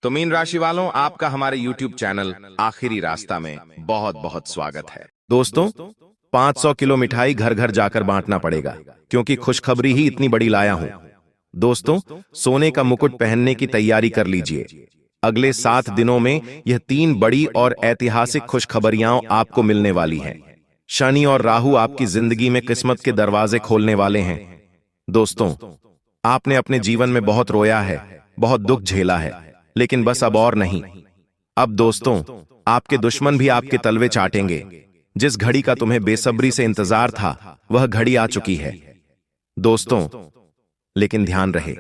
तो मीन राशि वालों, आपका हमारे YouTube चैनल आखिरी रास्ता में बहुत बहुत स्वागत है। दोस्तों, 500 किलो मिठाई घर घर जाकर बांटना पड़ेगा, क्योंकि खुशखबरी ही इतनी बड़ी लाया हूं। दोस्तों, सोने का मुकुट पहनने की तैयारी कर लीजिए। अगले 7 दिनों में यह 3 बड़ी और ऐतिहासिक खुशखबरियां आपको मिलने वाली हैं। शनि और राहु आपकी जिंदगी में किस्मत के दरवाजे खोलने वाले हैं। दोस्तों, आपने अपने जीवन में बहुत रोया है, बहुत दुख झेला है, लेकिन बस अब और नहीं। अब दोस्तों, आपके दुश्मन भी आपके तलवे चाटेंगे। जिस घड़ी का तुम्हें बेसब्री से इंतजार था, वह घड़ी आ चुकी है। दोस्तों, लेकिन ध्यान रहे,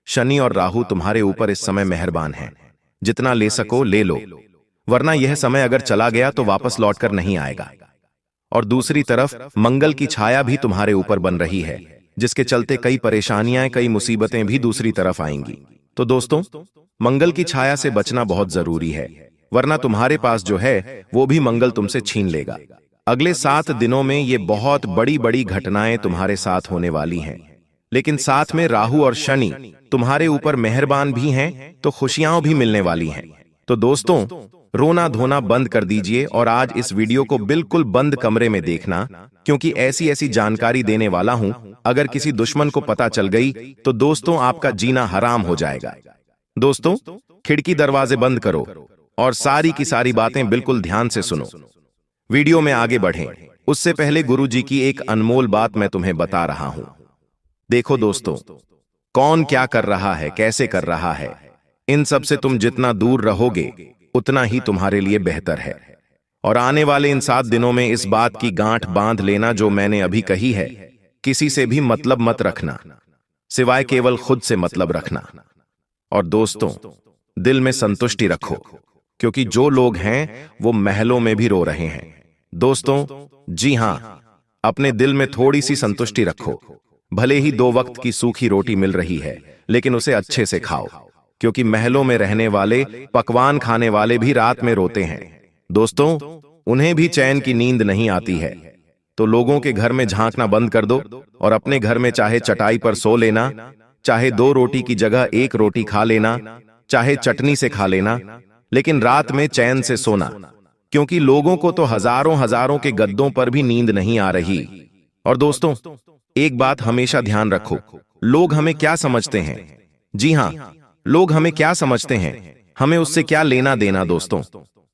शनि और राहु तुम्हारे ऊपर इस समय मेहरबान हैं। जितना ले सको ले लो, वरना यह समय अगर चला गया तो वापस लौटकर नहीं आएगा। और दूसरी तरफ मंगल की छाया भी तुम्हारे ऊपर बन रही है, जिसके चलते कई परेशानियां, कई मुसीबतें भी दूसरी तरफ आएंगी। तो दोस्तों, मंगल की छाया से बचना बहुत जरूरी है, वरना तुम्हारे पास जो है वो भी मंगल तुमसे छीन लेगा। अगले 7 दिनों में ये बहुत बड़ी बड़ी घटनाएं तुम्हारे साथ होने वाली हैं, लेकिन साथ में राहु और शनि तुम्हारे ऊपर मेहरबान भी हैं, तो खुशियां भी मिलने वाली हैं। तो दोस्तों, रोना धोना बंद कर दीजिए और आज इस वीडियो को बिल्कुल बंद कमरे में देखना, क्योंकि ऐसी ऐसी जानकारी देने वाला हूं, अगर किसी दुश्मन को पता चल गई तो दोस्तों आपका जीना हराम हो जाएगा। दोस्तों, खिड़की दरवाजे बंद करो और सारी की सारी बातें बिल्कुल ध्यान से सुनो। वीडियो में आगे बढ़ें उससे पहले गुरु जी की एक अनमोल बात मैं तुम्हें बता रहा हूं। देखो दोस्तों, कौन क्या कर रहा है, कैसे कर रहा है, इन सब से तुम जितना दूर रहोगे उतना ही तुम्हारे लिए बेहतर है। और आने वाले इन 7 दिनों में इस बात की गांठ बांध लेना जो मैंने अभी कही है, किसी से भी मतलब मत रखना, सिवाय केवल खुद से मतलब रखना। और दोस्तों, दिल में संतुष्टि रखो, क्योंकि जो लोग हैं वो महलों में भी रो रहे हैं। दोस्तों, जी हां, अपने दिल में थोड़ी सी संतुष्टि रखो। भले ही 2 वक्त की सूखी रोटी मिल रही है, लेकिन उसे अच्छे से खाओ, क्योंकि महलों में रहने वाले, पकवान खाने वाले भी रात में रोते हैं। दोस्तों, उन्हें भी चैन की नींद नहीं आती है। तो लोगों के घर में झांकना बंद कर दो और अपने घर में चाहे चटाई पर सो लेना, चाहे 2 रोटी की जगह 1 रोटी खा लेना, चाहे चटनी से खा लेना, लेकिन रात में चैन से सोना, क्योंकि लोगों को तो हजारों हजारों के गद्दों पर भी नींद नहीं आ रही। और दोस्तों, एक बात हमेशा ध्यान रखो, लोग हमें क्या समझते हैं। जी हां, लोग हमें क्या समझते हैं, हमें उससे क्या लेना देना। दोस्तों,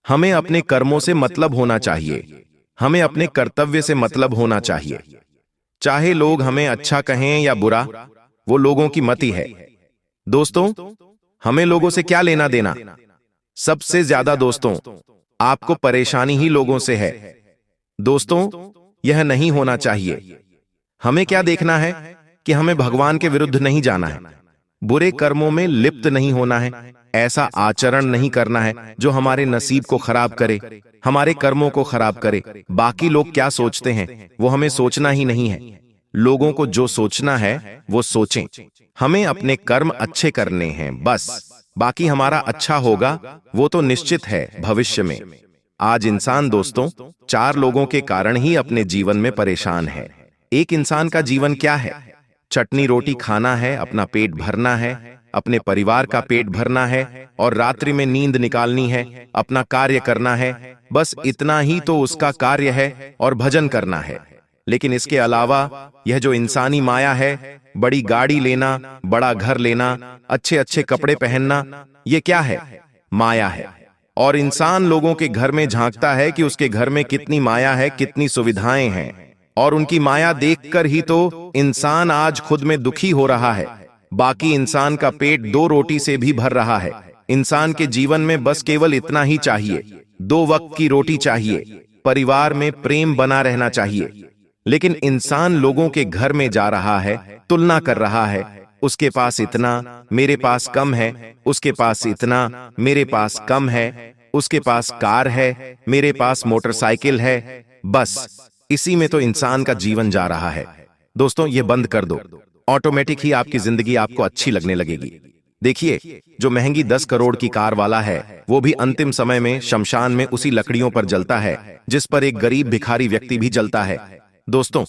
हमें अपने कर्मों से मतलब होना चाहिए, हमें अपने कर्तव्य से मतलब होना चाहिए। चाहे लोग हमें अच्छा कहें या बुरा, वो लोगों की मति है। दोस्तों, हमें लोगों से क्या लेना देना। सबसे ज्यादा दोस्तों, आपको परेशानी ही लोगों से है। दोस्तों, यह नहीं होना चाहिए। हमें क्या देखना है कि हमें भगवान के विरुद्ध नहीं जाना है, बुरे कर्मों में लिप्त नहीं होना है, ऐसा आचरण नहीं करना है जो हमारे नसीब को खराब करे, हमारे कर्मों को खराब करे। बाकी लोग क्या सोचते हैं वो हमें सोचना ही नहीं है। लोगों को जो सोचना है वो सोचें, हमें अपने कर्म अच्छे करने हैं बस। बाकी हमारा अच्छा होगा वो तो निश्चित है भविष्य में। आज इंसान दोस्तों 4 लोगों के कारण ही अपने जीवन में परेशान है। एक इंसान का जीवन क्या है? चटनी रोटी खाना है, अपना पेट भरना है, अपने परिवार का पेट भरना है और रात्रि में नींद निकालनी है, अपना कार्य करना है, बस इतना ही तो उसका कार्य है और भजन करना है। लेकिन इसके अलावा यह जो इंसानी माया है, बड़ी गाड़ी लेना, बड़ा घर लेना, अच्छे अच्छे कपड़े पहनना, ये क्या है? माया है। और इंसान लोगों के घर में झांकता है कि उसके घर में कितनी माया है, कितनी सुविधाएं हैं, और उनकी माया देखकर ही तो इंसान आज खुद में दुखी हो रहा है। बाकी इंसान का पेट 2 रोटी से भी भर रहा है। इंसान के जीवन में बस केवल इतना ही चाहिए, 2 वक्त की रोटी चाहिए, परिवार में प्रेम बना रहना चाहिए। लेकिन इंसान लोगों के घर में जा रहा है, तुलना कर रहा है, उसके पास इतना, मेरे पास कम है, उसके पास इतना, मेरे पास कम है, उसके पास कार है, मेरे पास मोटरसाइकिल है, बस इसी में तो इंसान का जीवन जा रहा है। दोस्तों, ये बंद कर दो, ऑटोमेटिक ही आपकी जिंदगी आपको अच्छी लगने लगेगी। देखिए, जो महंगी 10 करोड़ की कार वाला है, वो भी अंतिम समय में शमशान में उसी लकड़ियों पर जलता है जिस पर एक गरीब भिखारी व्यक्ति भी जलता है। दोस्तों,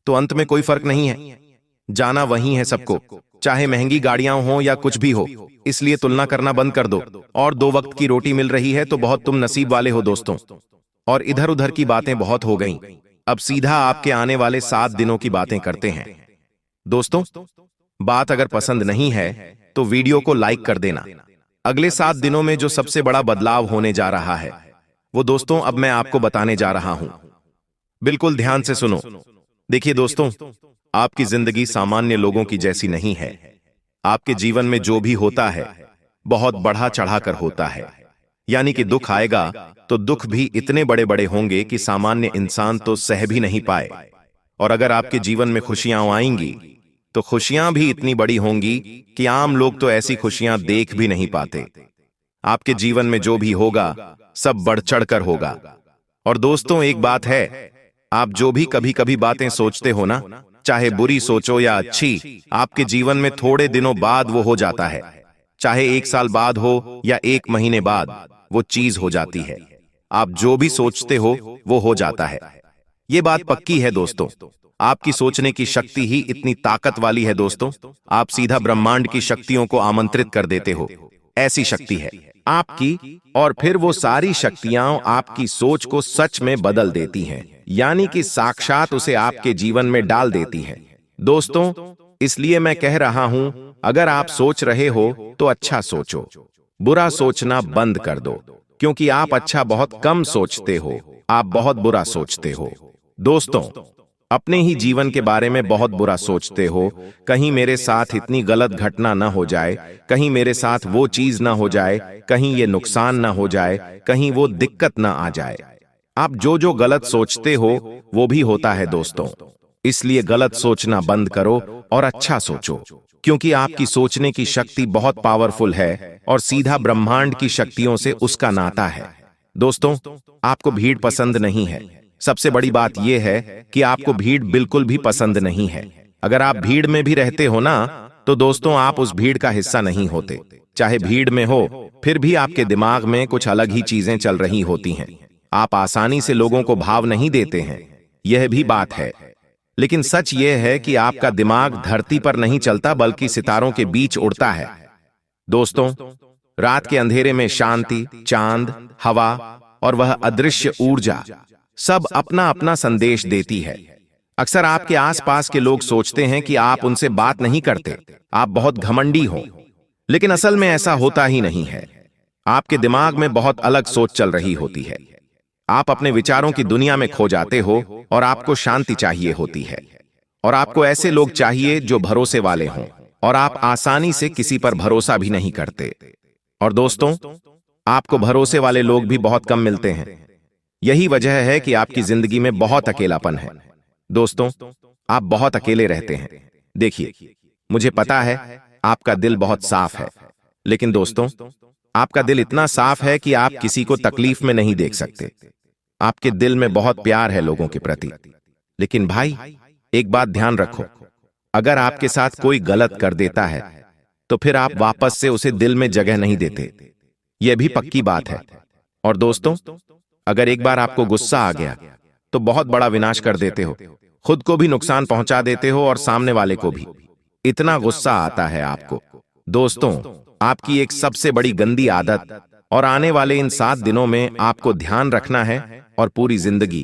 तो अंत में कोई फर्क नहीं है, जाना वही है सबको। चाहे महंगी गाड़ियां हो या कुछ भी हो, इसलिए तुलना करना बंद कर दो। और 2 वक्त की रोटी मिल रही है तो बहुत तुम नसीब वाले हो दोस्तों। और इधर उधर की बातें बहुत हो गईं। अब सीधा आपके आने वाले 7 दिनों की बातें करते हैं। दोस्तों, बात अगर पसंद नहीं है तो वीडियो को लाइक कर देना। अगले 7 दिनों में जो सबसे बड़ा बदलाव होने जा रहा है वो दोस्तों अब मैं आपको बताने जा रहा हूं। बिल्कुल ध्यान से सुनो। देखिए दोस्तों, आपकी जिंदगी सामान्य लोगों की जैसी नहीं है। आपके जीवन में जो भी होता है बहुत बढ़ा चढ़ाकर होता है। यानी कि दुख आएगा तो दुख भी इतने बड़े बड़े होंगे कि सामान्य इंसान तो सह भी नहीं पाए। और अगर आपके जीवन में खुशियां आएंगी तो खुशियां भी इतनी बड़ी होंगी कि आम लोग तो ऐसी खुशियां देख भी नहीं पाते। आपके जीवन में जो भी होगा सब बढ़ चढ़कर होगा। और दोस्तों, एक बात है, आप जो भी कभी कभी बातें सोचते हो ना, चाहे बुरी सोचो या अच्छी, आपके जीवन में थोड़े दिनों बाद वो हो जाता है। चाहे 1 साल बाद हो या 1 महीने बाद, वो चीज हो जाती है। आप जो भी सोचते हो वो हो जाता है। ये बात पक्की है दोस्तों। आपकी सोचने की शक्ति ही इतनी ताकत वाली है दोस्तों। आप सीधा ब्रह्मांड की शक्तियों को आमंत्रित कर देते हो। ऐसी शक्ति है आपकी, और फिर वो सारी शक्तियां आपकी सोच को सच में बदल देती हैं। यानी कि साक्षात उसे आपके जीवन में डाल देती हैं। दोस्तों, इसलिए मैं कह रहा हूं, अगर आप सोच रहे हो तो अच्छा सोचो, बुरा सोचना बंद कर दो। क्योंकि आप अच्छा बहुत कम सोचते हो, आप बहुत बुरा सोचते हो। दोस्तों, अपने ही जीवन के बारे में बहुत बुरा सोचते हो। कहीं मेरे साथ इतनी गलत घटना न हो जाए, कहीं मेरे साथ वो चीज ना हो जाए, कहीं ये नुकसान ना हो जाए, कहीं वो दिक्कत ना आ जाए। आप जो जो गलत सोचते हो वो भी होता है दोस्तों। इसलिए गलत सोचना बंद करो और अच्छा सोचो। क्योंकि आपकी सोचने की शक्ति बहुत पावरफुल है और सीधा ब्रह्मांड की शक्तियों से उसका नाता है। दोस्तों, आपको भीड़ पसंद नहीं है। सबसे बड़ी बात यह है कि आपको भीड़ बिल्कुल भी पसंद नहीं है। अगर आप भीड़ में भी रहते हो ना, तो दोस्तों आप उस भीड़ का हिस्सा नहीं होते। चाहे भीड़ में हो, फिर भी आपके दिमाग में कुछ अलग ही चीजें चल रही होती हैं। आप आसानी से लोगों को भाव नहीं देते हैं, यह भी बात है। लेकिन सच यह है कि आपका दिमाग धरती पर नहीं चलता बल्कि सितारों के बीच उड़ता है। दोस्तों, रात के अंधेरे में शांति, चांद, हवा और वह अदृश्य ऊर्जा सब अपना अपना संदेश देती है। अक्सर आपके आसपास के लोग सोचते हैं कि आप उनसे बात नहीं करते, आप बहुत घमंडी हो। लेकिन असल में ऐसा होता ही नहीं है। आपके दिमाग में बहुत अलग सोच चल रही होती है। आप अपने विचारों की दुनिया में खो जाते हो और आपको शांति चाहिए होती है। और आपको ऐसे लोग चाहिए जो भरोसे वाले हों, और आप आसानी से किसी पर भरोसा भी नहीं करते। और दोस्तों, आपको भरोसे वाले लोग भी बहुत कम मिलते हैं। यही वजह है कि आपकी जिंदगी में बहुत अकेलापन है। दोस्तों, आप बहुत अकेले रहते हैं। देखिए, मुझे पता है आपका दिल बहुत साफ है, लेकिन दोस्तों, आपका दिल इतना साफ है कि आप किसी को तकलीफ में नहीं देख सकते। आपके दिल में बहुत प्यार है लोगों के प्रति। लेकिन भाई, एक बात ध्यान रखो, अगर आपके साथ कोई गलत कर देता है तो फिर आप वापस से उसे दिल में जगह नहीं देते। यह भी पक्की बात है। और दोस्तों, अगर एक बार आपको गुस्सा आ गया तो बहुत बड़ा विनाश कर देते हो, खुद को भी नुकसान पहुंचा देते हो और सामने वाले को भी। इतना गुस्सा आता है आपको। दोस्तों, आपकी एक सबसे बड़ी गंदी आदत, और आने वाले इन 7 दिनों में आपको ध्यान रखना है और पूरी जिंदगी,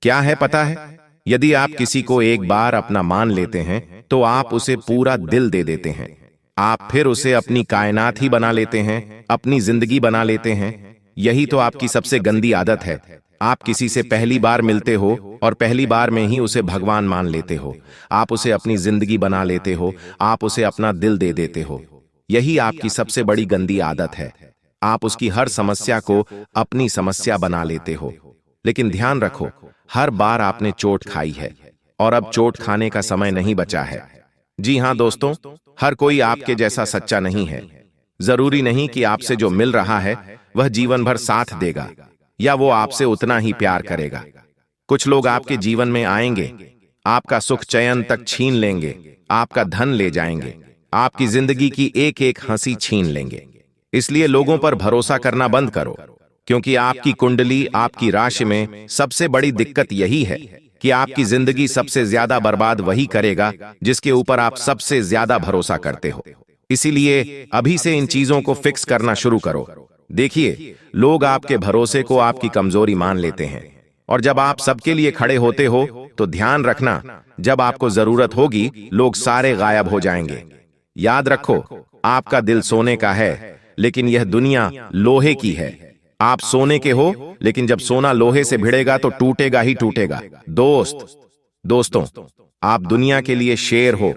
क्या है पता है? यदि आप किसी को एक बार अपना मान लेते हैं तो आप उसे पूरा दिल दे देते हैं। आप फिर उसे अपनी कायनात ही बना लेते हैं, अपनी जिंदगी बना लेते हैं। यही तो आपकी सबसे गंदी आदत है। आप किसी से पहली बार मिलते हो और पहली बार में ही उसे भगवान मान लेते हो। आप उसे अपनी जिंदगी बना लेते हो, आप उसे अपना दिल दे देते हो। यही आपकी सबसे बड़ी गंदी आदत है। आप उसकी हर समस्या को अपनी समस्या बना लेते हो। लेकिन ध्यान रखो, हर बार आपने चोट खाई है और अब चोट खाने का समय नहीं बचा है। जी हां दोस्तों, हर कोई आपके जैसा सच्चा नहीं है। जरूरी नहीं कि आपसे जो मिल रहा है वह जीवन भर साथ देगा या वो आपसे उतना ही प्यार करेगा। कुछ लोग आपके जीवन में आएंगे, आपका सुख चैन तक छीन लेंगे, आपका धन ले जाएंगे, आपकी जिंदगी की एक एक हंसी छीन लेंगे। इसलिए लोगों पर भरोसा करना बंद करो, क्योंकि आपकी कुंडली, आपकी राशि में सबसे बड़ी दिक्कत यही है कि आपकी जिंदगी सबसे ज्यादा बर्बाद वही करेगा जिसके ऊपर आप सबसे ज्यादा भरोसा करते हो। इसीलिए अभी से इन चीजों को फिक्स करना शुरू करो। देखिए, लोग आपके भरोसे को आपकी कमजोरी मान लेते हैं, और जब आप सबके लिए खड़े होते हो तो ध्यान रखना, जब आपको जरूरत होगी लोग सारे गायब हो जाएंगे। याद रखो, आपका दिल सोने का है, लेकिन यह दुनिया लोहे की है। आप सोने के हो, लेकिन जब सोना लोहे से भिड़ेगा तो टूटेगा ही टूटेगा। दोस्तों, आप दुनिया के लिए शेर हो,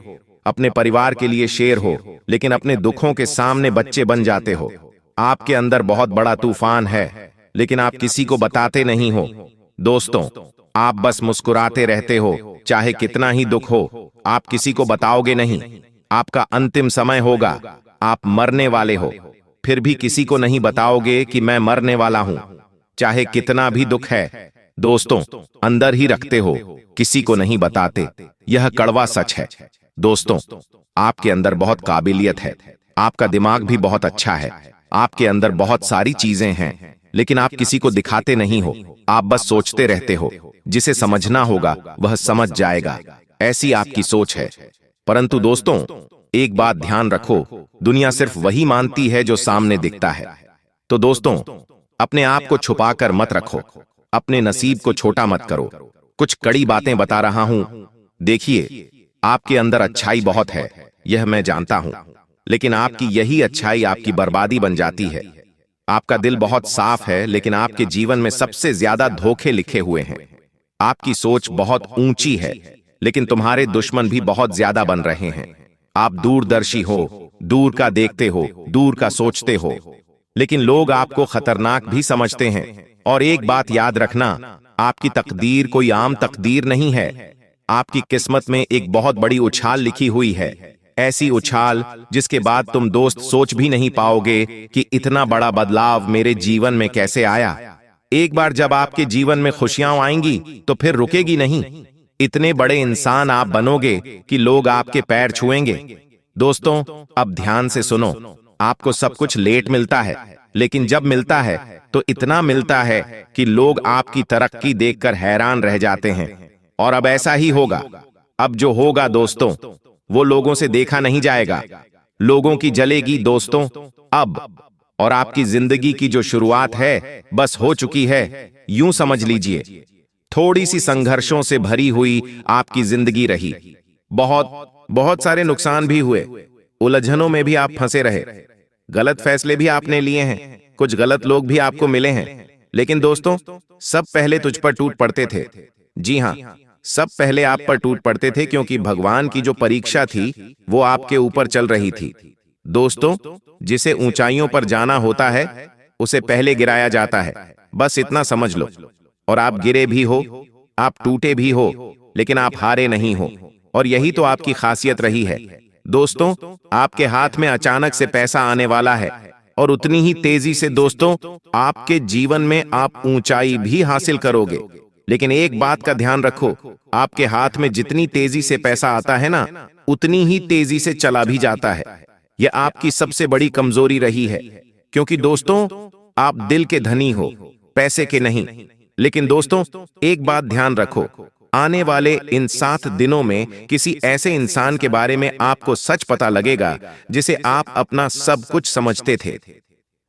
अपने परिवार के लिए शेर हो, लेकिन अपने दुखों के सामने बच्चे बन जाते हो। आपके अंदर बहुत बड़ा तूफान है, लेकिन आप किसी को बताते नहीं हो। दोस्तों, आप बस मुस्कुराते रहते हो, चाहे कितना ही दुख हो, आप किसी को बताओगे नहीं। आपका अंतिम समय होगा, आप मरने वाले हो, फिर भी किसी को नहीं बताओगे कि मैं मरने वाला हूं, चाहे कितना भी दुख है। दोस्तों, अंदर ही रखते हो, किसी को नहीं बताते। यह कड़वा सच है। दोस्तों, आपके अंदर बहुत काबिलियत है, आपका दिमाग भी बहुत अच्छा है, आपके अंदर बहुत सारी चीजें हैं, लेकिन आप किसी को दिखाते नहीं हो। आप बस सोचते रहते हो, जिसे समझना होगा वह समझ जाएगा, ऐसी आपकी सोच है। परंतु दोस्तों, एक बात ध्यान रखो, दुनिया सिर्फ वही मानती है जो सामने दिखता है। तो दोस्तों, अपने आप को छुपाकर मत रखो, अपने नसीब को छोटा मत करो। कुछ कड़ी बातें बता रहा हूं। देखिए, आपके अंदर अच्छाई बहुत है, यह मैं जानता हूं, लेकिन आपकी यही अच्छाई आपकी बर्बादी बन जाती है। आपका दिल बहुत साफ है, लेकिन आपके जीवन में सबसे ज्यादा धोखे लिखे हुए हैं। आपकी सोच बहुत ऊंची है, लेकिन तुम्हारे दुश्मन भी बहुत ज्यादा बन रहे हैं। आप दूरदर्शी हो, दूर का देखते हो, दूर का सोचते हो, लेकिन लोग आपको खतरनाक भी समझते हैं। और एक बात याद रखना, आपकी तकदीर कोई आम तकदीर नहीं है। आपकी किस्मत में एक बहुत बड़ी उछाल लिखी हुई है, ऐसी उछाल जिसके बाद तुम दोस्त सोच भी नहीं पाओगे कि इतना बड़ा बदलाव मेरे जीवन में कैसे आया। एक बार जब आपके जीवन में खुशियां आएंगी तो फिर रुकेगी नहीं। इतने बड़े इंसान आप बनोगे कि लोग आपके पैर छुएंगे। दोस्तों, अब ध्यान से सुनो, आपको सब कुछ लेट मिलता है, लेकिन जब मिलता है तो इतना मिलता है कि लोग आपकी तरक्की देखकर हैरान रह जाते हैं। और अब ऐसा ही होगा। अब जो होगा दोस्तों, वो लोगों से देखा नहीं जाएगा, लोगों की जलेगी दोस्तों अब। और आपकी जिंदगी की जो शुरुआत है बस हो चुकी है, यूं समझ लीजिए। थोड़ी सी संघर्षों से भरी हुई आपकी जिंदगी रही, बहुत सारे नुकसान भी हुए, उलझनों में भी आप फंसे रहे, गलत फैसले भी आपने लिए हैं, कुछ गलत लोग भी आपको मिले हैं। लेकिन दोस्तों, सब पहले तुझ पर टूट पड़ते थे। जी हां, सब पहले आप पर टूट पड़ते थे, क्योंकि भगवान की जो परीक्षा थी वो आपके ऊपर चल रही थी। दोस्तों, जिसे ऊंचाइयों पर जाना होता है उसे पहले गिराया जाता है, बस इतना समझ लो। और आप गिरे भी हो, आप टूटे भी हो, लेकिन आप हारे नहीं हो, और यही तो आपकी खासियत रही है। दोस्तों, आपके हाथ में अचानक से पैसा आने वाला है, और उतनी ही तेजी से दोस्तों आपके जीवन में आप ऊंचाई भी हासिल करोगे। लेकिन एक बात का ध्यान रखो, आपके हाथ में जितनी तेजी से पैसा आता है ना, उतनी ही तेजी से चला भी जाता है। यह आपकी सबसे बड़ी कमजोरी रही है, क्योंकि दोस्तों आप दिल के धनी हो, पैसे के नहीं। लेकिन दोस्तों, एक बात ध्यान रखो, आने वाले इन 7 दिनों में किसी ऐसे इंसान के बारे में आपको सच पता लगेगा जिसे आप अपना सब कुछ समझते थे।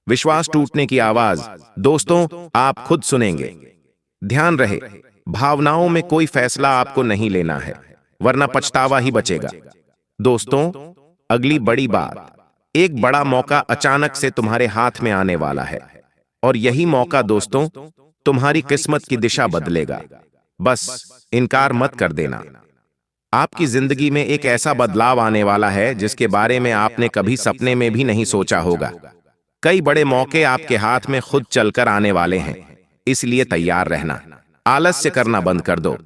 विश्वास टूटने की आवाज दोस्तों आप खुद सुनेंगे। ध्यान रहे, भावनाओं में कोई फैसला आपको नहीं लेना है, वरना पछतावा ही बचेगा। दोस्तों, अगली बड़ी बात, एक बड़ा मौका अचानक से तुम्हारे हाथ में आने वाला है, और यही मौका दोस्तों तुम्हारी किस्मत की दिशा बदलेगा। बस इनकार मत कर देना। आपकी जिंदगी में एक ऐसा बदलाव आने वाला है जिसके बारे में आपने कभी सपने में भी नहीं सोचा होगा। कई बड़े मौके आपके हाथ में खुद चलकर आने वाले हैं, इसलिए तैयार रहना। आलस्य करना बंद कर दो,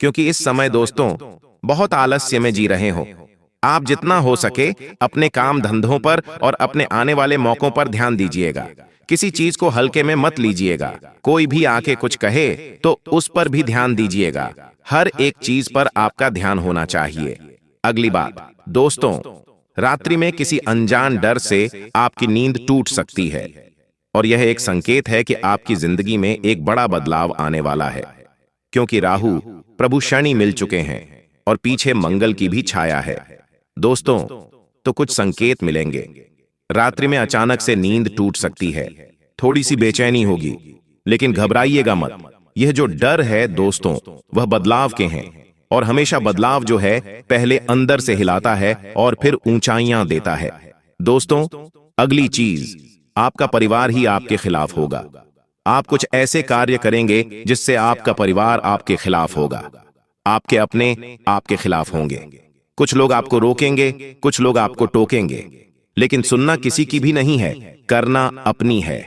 क्योंकि इस समय दोस्तों बहुत आलस्य में जी रहे हो। आप जितना हो सके अपने काम धंधों पर और अपने आने वाले मौकों पर ध्यान दीजिएगा। किसी चीज को हल्के में मत लीजिएगा। कोई भी आके कुछ कहे तो उस पर भी ध्यान दीजिएगा। हर एक चीज पर आपका ध्यान होना चाहिए। अगली बात दोस्तों, रात्रि में किसी अनजान डर से आपकी नींद टूट सकती है, और यह एक संकेत है कि आपकी जिंदगी में एक बड़ा बदलाव आने वाला है। क्योंकि राहु प्रभु शनि मिल चुके हैं और पीछे मंगल की भी छाया है। दोस्तों, तो कुछ संकेत मिलेंगे। रात्रि में अचानक से नींद टूट सकती है, थोड़ी सी बेचैनी होगी, लेकिन घबराइएगा मत। यह जो डर है दोस्तों, वह बदलाव के हैं, और हमेशा बदलाव जो है पहले अंदर से हिलाता है और फिर ऊंचाइयां देता है। दोस्तों, अगली चीज, आपका परिवार ही आपके खिलाफ होगा। आप कुछ ऐसे कार्य करेंगे जिससे आपका परिवार आपके खिलाफ होगा। आपके अपने आपके खिलाफ होंगे। कुछ लोग आपको रोकेंगे, कुछ लोग आपको टोकेंगे, लेकिन सुनना किसी की भी नहीं है, करना अपनी है।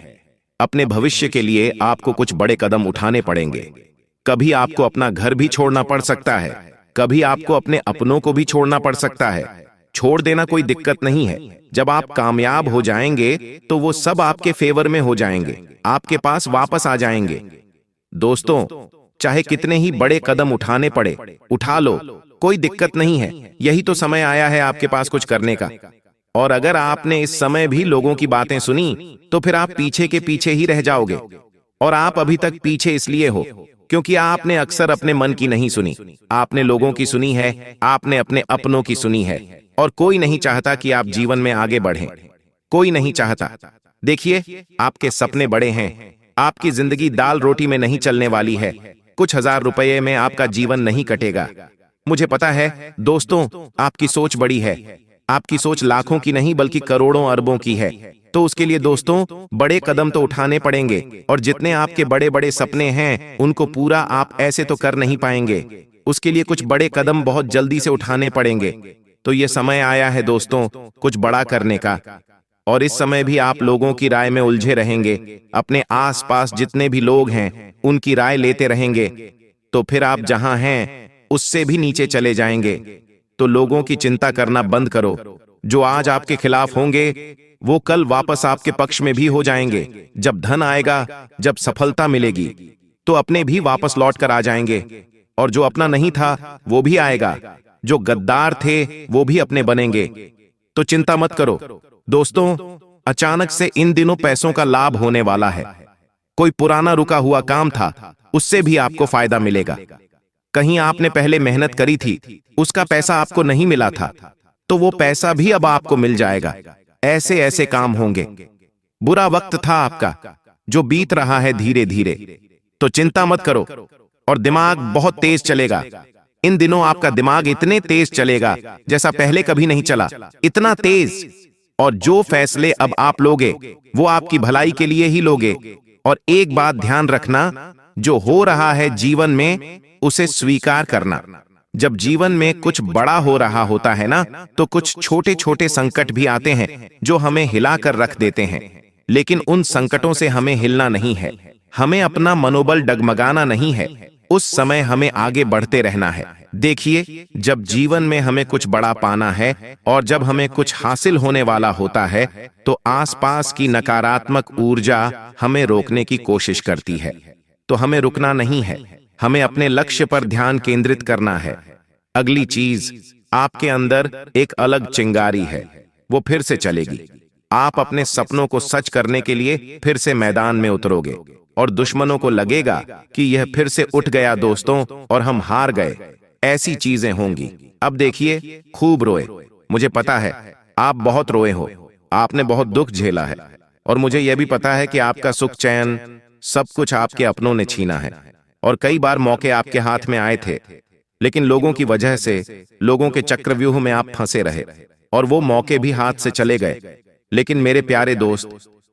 अपने भविष्य के लिए आपको कुछ बड़े कदम उठाने पड़ेंगे। कभी आपको अपना घर भी छोड़ना पड़ सकता है, कभी आपको अपने अपनों को भी छोड़ना पड़ सकता है। छोड़ देना कोई दिक्कत नहीं है। जब आप कामयाब हो जाएंगे तो वो सब आपके फेवर में हो जाएंगे, आपके पास वापस आ जाएंगे। दोस्तों, चाहे कितने ही बड़े कदम उठाने पड़े, उठा लो, कोई दिक्कत नहीं है। यही तो समय आया है आपके पास कुछ करने का। और अगर आपने इस समय भी लोगों की बातें सुनी तो फिर आप पीछे के पीछे ही रह जाओगे। और आप अभी तक पीछे इसलिए हो क्योंकि आपने अक्सर अपने मन की नहीं सुनी। आपने लोगों की सुनी है, आपने अपने अपनों की सुनी है, और कोई नहीं चाहता कि आप जीवन में आगे बढ़ें। कोई नहीं चाहता। देखिए, आपके सपने बड़े हैं। आपकी जिंदगी दाल रोटी में नहीं चलने वाली है। कुछ हजार रुपये में आपका जीवन नहीं कटेगा। मुझे पता है दोस्तों, आपकी सोच बड़ी है। आपकी सोच लाखों की नहीं बल्कि करोड़ों अरबों की है। तो उसके लिए दोस्तों बड़े कदम तो उठाने पड़ेंगे, और जितने आपके बड़े बड़े सपने हैं उनको पूरा आप ऐसे तो कर नहीं पाएंगे। उसके लिए कुछ बड़े कदम बहुत जल्दी से उठाने पड़ेंगे। तो ये समय आया है दोस्तों कुछ बड़ा करने का। और इस समय भी आप लोगों की राय में उलझे रहेंगे, अपने आसपास जितने भी लोग हैं उनकी राय लेते रहेंगे, तो फिर आप जहां हैं उससे भी नीचे चले जाएंगे। तो लोगों की चिंता करना बंद करो। जो आज आपके खिलाफ होंगे वो कल वापस आपके पक्ष में भी हो जाएंगे। जब धन आएगा, जब सफलता मिलेगी, तो अपने भी वापस लौट कर आ जाएंगे। और जो अपना नहीं था वो भी आएगा। जो गद्दार थे वो भी अपने बनेंगे। तो चिंता मत करो दोस्तों। अचानक से इन दिनों पैसों का लाभ होने वाला है। कोई पुराना रुका हुआ काम था, उससे भी आपको फायदा मिलेगा। कहीं आपने पहले मेहनत करी थी, उसका पैसा आपको नहीं मिला था, तो वो पैसा भी अब आपको मिल जाएगा। ऐसे ऐसे काम होंगे। बुरा वक्त था आपका जो बीत रहा है धीरे धीरे, तो चिंता मत करो। और दिमाग बहुत तेज चलेगा। इन दिनों आपका दिमाग इतने तेज चलेगा जैसा पहले कभी नहीं चला, इतना तेज। और जो फैसले अब आप लोगे वो आपकी भलाई के लिए ही लोगे। और एक बात ध्यान रखना, जो हो रहा है जीवन में उसे स्वीकार करना। जब जीवन में कुछ बड़ा हो रहा होता है ना, तो कुछ छोटे छोटे संकट भी आते हैं जो हमें हिलाकर रख देते हैं। लेकिन उन संकटों से हमें हिलना नहीं है, हमें अपना मनोबल डगमगाना नहीं है। उस समय हमें आगे बढ़ते रहना है। देखिए, जब जीवन में हमें कुछ बड़ा पाना है और जब हमें कुछ हासिल होने वाला होता है, तो आसपास की नकारात्मक ऊर्जा हमें रोकने की कोशिश करती है। तो हमें रुकना नहीं है, हमें अपने लक्ष्य पर ध्यान केंद्रित करना है। अगली चीज, आपके अंदर एक अलग चिंगारी है, वो फिर से चलेगी। आप अपने सपनों को सच करने के लिए फिर से मैदान में उतरोगे, और दुश्मनों को लगेगा कि यह फिर से उठ गया दोस्तों और हम हार गए। ऐसी चीजें होंगी। अब देखिए, खूब रोए। मुझे पता है आप बहुत रोए हो, आपने बहुत दुख झेला है, और मुझे यह भी पता है कि आपका सुख चैन सब कुछ आपके अपनों ने छीना है। और कई बार मौके आपके हाथ में आए थे, लेकिन लोगों की वजह से, लोगों के चक्रव्यूह में आप फंसे रहे, और वो मौके भी हाथ से चले गए। लेकिन मेरे प्यारे दोस्त,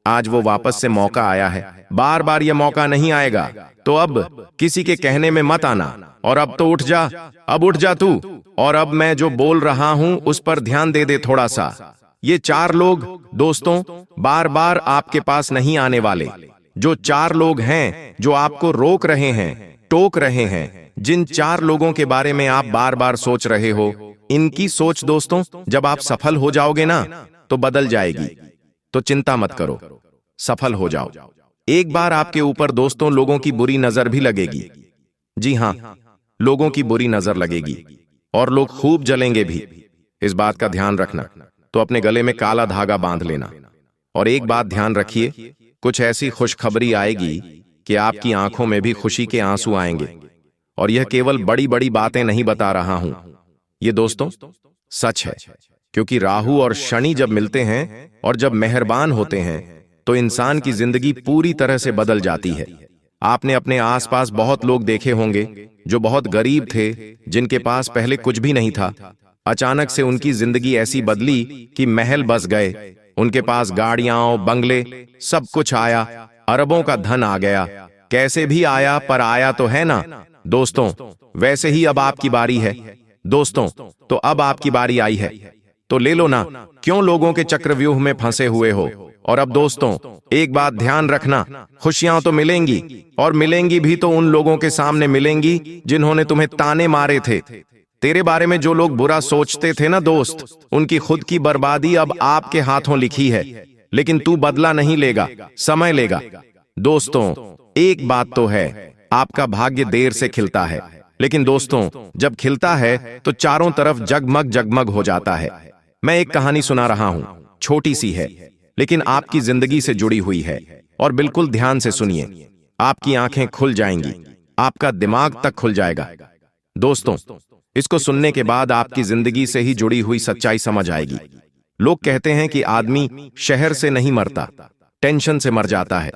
आज वो वापस से मौका आया है। बार बार ये मौका नहीं आएगा। तो अब किसी के कहने में मत आना, और अब तो उठ जा, अब उठ जा तू। और अब मैं जो बोल रहा हूं उस पर ध्यान दे दे थोड़ा सा। ये 4 लोग दोस्तों बार बार आपके पास नहीं आने वाले। जो 4 लोग हैं जो आपको रोक रहे हैं, टोक रहे हैं, जिन 4 लोगों के बारे में आप बार बार सोच रहे हो, इनकी सोच दोस्तों जब आप सफल हो जाओगे ना, तो बदल जाएगी। तो चिंता मत करो, सफल हो जाओ। एक बार आपके ऊपर दोस्तों लोगों की बुरी नजर भी लगेगी। जी हां, लोगों की बुरी नजर लगेगी, और लोग खूब जलेंगे भी। इस बात का ध्यान रखना। तो अपने गले में काला धागा बांध लेना। और एक बात ध्यान रखिए, कुछ ऐसी खुशखबरी आएगी कि आपकी आंखों में भी खुशी के आंसू आएंगे। और यह केवल बड़ी बड़ी बातें नहीं बता रहा हूं, ये दोस्तों सच है। क्योंकि राहु और शनि जब मिलते हैं और जब मेहरबान होते हैं तो इंसान की जिंदगी पूरी तरह से बदल जाती है। आपने अपने आसपास बहुत लोग देखे होंगे जो बहुत गरीब थे, जिनके पास पहले कुछ भी नहीं था। अचानक से उनकी जिंदगी ऐसी बदली कि महल बस गए, उनके पास गाड़ियां, बंगले, सब कुछ आया, अरबों का धन आ गया। कैसे भी आया, पर आया तो है ना दोस्तों। वैसे ही अब आपकी बारी है दोस्तों। तो अब आपकी बारी आई है, तो ले लो ना। क्यों लोगों के चक्रव्यूह में फंसे हुए हो? और अब दोस्तों एक बात ध्यान रखना, खुशियां तो मिलेंगी, और मिलेंगी भी तो उन लोगों के सामने मिलेंगी जिन्होंने तुम्हें ताने मारे थे। तेरे बारे में जो लोग बुरा सोचते थे ना दोस्त, उनकी खुद की बर्बादी अब आपके हाथों लिखी है। लेकिन तू बदला नहीं लेगा, समय लेगा। दोस्तों एक बात तो है, आपका भाग्य देर से खिलता है, लेकिन दोस्तों जब खिलता है तो चारों तरफ जगमग जगमग हो जाता है। मैं एक कहानी सुना रहा हूं, छोटी सी है लेकिन आपकी जिंदगी से जुड़ी हुई है, और बिल्कुल ध्यान से सुनिए। आपकी आंखें खुल जाएंगी, आपका दिमाग तक खुल जाएगा। दोस्तों इसको सुनने के बाद आपकी जिंदगी से ही जुड़ी हुई सच्चाई समझ आएगी। लोग कहते हैं कि आदमी शहर से नहीं मरता, टेंशन से मर जाता है।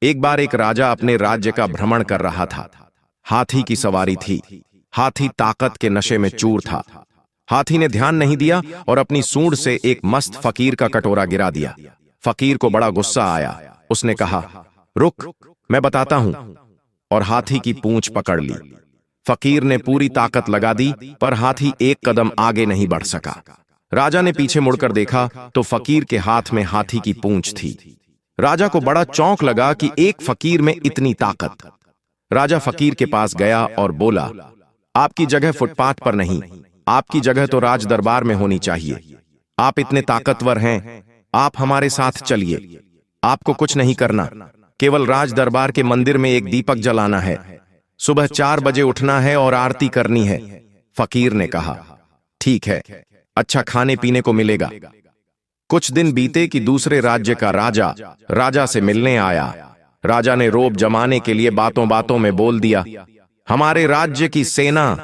एक बार एक राजा अपने राज्य का भ्रमण कर रहा था। हाथी की सवारी थी। हाथी ताकत के नशे में चूर था। हाथी ने ध्यान नहीं दिया और अपनी सूंड से एक मस्त फकीर का कटोरा गिरा दिया। फकीर को बड़ा गुस्सा आया। उसने कहा, रुक, मैं बताता हूं, और हाथी की पूंछ पकड़ ली। फकीर ने पूरी ताकत लगा दी, पर हाथी एक कदम आगे नहीं बढ़ सका। राजा ने पीछे मुड़कर देखा तो फकीर के हाथ में हाथी की पूंछ थी। राजा को बड़ा चौंक लगा कि एक फकीर में इतनी ताकत। राजा फकीर के पास गया और बोला, आपकी जगह फुटपाथ पर नहीं, आपकी जगह तो राज दरबार में होनी चाहिए। आप इतने ताकतवर हैं, आप हमारे साथ चलिए। आपको कुछ नहीं करना, केवल राज दरबार के मंदिर में एक दीपक जलाना है। सुबह 4 बजे उठना है और आरती करनी है। फकीर ने कहा, ठीक है, अच्छा खाने पीने को मिलेगा। कुछ दिन बीते कि दूसरे राज्य का राजा से मिलने आया। राजा ने रोब जमाने के लिए बातों बातों में बोल दिया, हमारे राज्य की सेना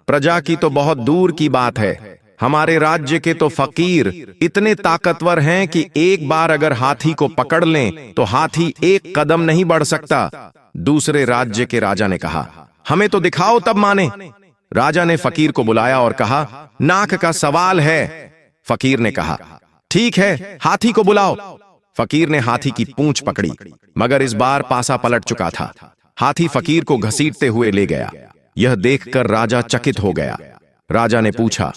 प्रजा की तो बहुत दूर की बात है। हमारे राज्य के तो फकीर इतने ताकतवर हैं कि एक बार अगर हाथी को पकड़ लें तो हाथी एक कदम नहीं बढ़ सकता। दूसरे राज्य के राजा ने कहा, हमें तो दिखाओ तब माने। राजा ने फकीर को बुलाया और कहा, नाक का सवाल है। फकीर ने कहा, ठीक है, हाथी को बुलाओ। फकीर ने हाथी की पूंछ पकड़ी, मगर इस बार पासा पलट चुका था। हाथी फकीर को घसीटते हुए ले गया। यह देखकर राजा चकित हो गया। राजा ने पूछा,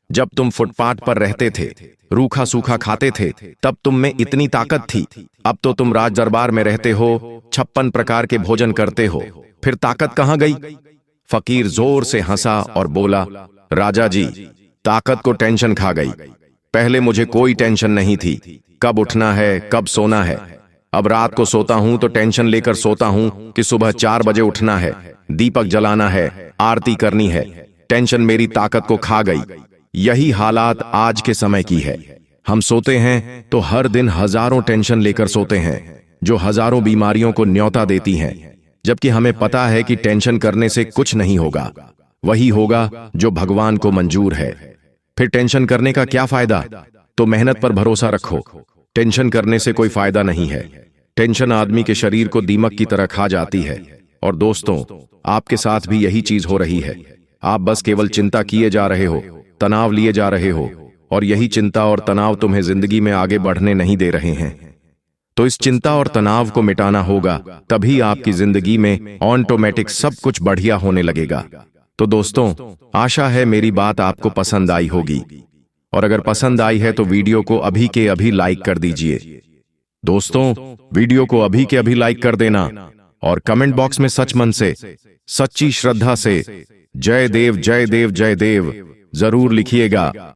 जब तुम फुटपाथ पर रहते थे, रूखा सूखा खाते थे, तब तुम में इतनी ताकत थी। अब तो तुम राज दरबार में रहते हो, 56 प्रकार के भोजन करते हो, फिर ताकत कहां गई? फकीर जोर से हंसा और बोला, राजा जी, ताकत को टेंशन खा गई। पहले मुझे कोई टेंशन नहीं थी, कब उठना है, कब सोना है। अब रात को सोता हूं तो टेंशन लेकर सोता हूं कि सुबह 4 बजे उठना है, दीपक जलाना है, आरती करनी है। टेंशन मेरी ताकत को खा गई। यही हालात आज के समय की है। हम सोते हैं तो हर दिन हजारों टेंशन लेकर सोते हैं, जो हजारों बीमारियों को न्योता देती हैं, जबकि हमें पता है कि टेंशन करने से कुछ नहीं होगा। वही होगा जो भगवान को मंजूर है। फिर टेंशन करने का क्या फायदा? तो मेहनत पर भरोसा रखो। टेंशन करने से कोई फायदा नहीं है। टेंशन आदमी के शरीर को दीमक की तरह खा जाती है। और दोस्तों, आपके साथ भी यही चीज हो रही है। आप बस केवल चिंता किए जा रहे हो, तनाव लिए जा रहे हो, और यही चिंता और तनाव तुम्हें जिंदगी में आगे बढ़ने नहीं दे रहे हैं। तो इस चिंता और तनाव को मिटाना होगा, तभी आपकी जिंदगी में ऑटोमेटिक सब कुछ बढ़िया होने लगेगा। तो दोस्तों, आशा है मेरी बात आपको पसंद आई होगी, और अगर पसंद आई है तो वीडियो को अभी के अभी लाइक कर दीजिए। दोस्तों, वीडियो को अभी के अभी लाइक कर देना, और कमेंट बॉक्स में सच मन से, सच्ची श्रद्धा से जय देव जय देव जय देव जरूर लिखिएगा।